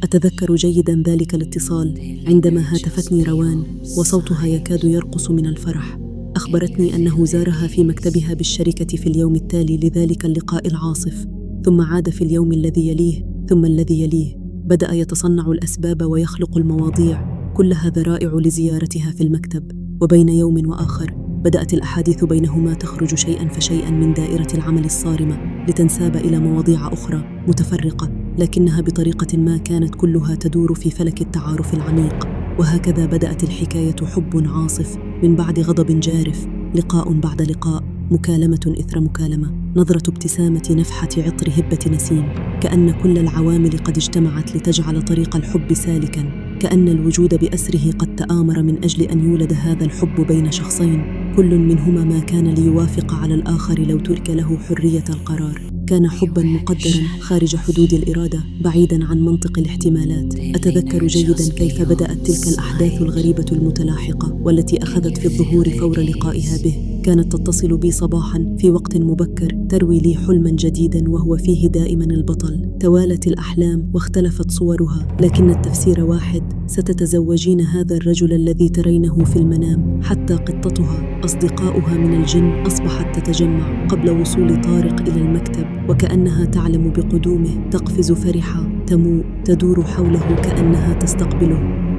أتذكر جيداً ذلك الاتصال عندما هاتفتني روان وصوتها يكاد يرقص من الفرح. أخبرتني أنه زارها في مكتبها بالشركة في اليوم التالي لذلك اللقاء العاصف، ثم عاد في اليوم الذي يليه ثم الذي يليه. بدأ يتصنع الأسباب ويخلق المواضيع، كلها ذرائع لزيارتها في المكتب. وبين يوم وآخر بدأت الأحاديث بينهما تخرج شيئاً فشيئاً من دائرة العمل الصارمة لتنساب إلى مواضيع أخرى متفرقة، لكنها بطريقة ما كانت كلها تدور في فلك التعارف العميق. وهكذا بدأت الحكاية، حب عاصف من بعد غضب جارف، لقاء بعد لقاء، مكالمة إثر مكالمة، نظرة ابتسامة، نفحة عطر هبة نسيم. كأن كل العوامل قد اجتمعت لتجعل طريق الحب سالكاً، كأن الوجود بأسره قد تآمر من أجل أن يولد هذا الحب بين شخصين، كل منهما ما كان ليوافق على الآخر لو ترك له حرية القرار. كان حباً مقدراً خارج حدود الإرادة، بعيداً عن منطق الاحتمالات. أتذكر جيداً كيف بدأت تلك الأحداث الغريبة المتلاحقة والتي أخذت في الظهور فور لقائها به. كانت تتصل بي صباحاً في وقت مبكر تروي لي حلماً جديداً وهو فيه دائماً البطل. توالت الأحلام واختلفت صورها، لكن التفسير واحد: ستتزوجين هذا الرجل الذي ترينه في المنام. حتى قطتها أصدقاؤها من الجن أصبحت تتجمع قبل وصول طارق إلى المكتب، وكأنها تعلم بقدومه تقفز فرحة، تموء، تدور حوله كأنها تستقبله.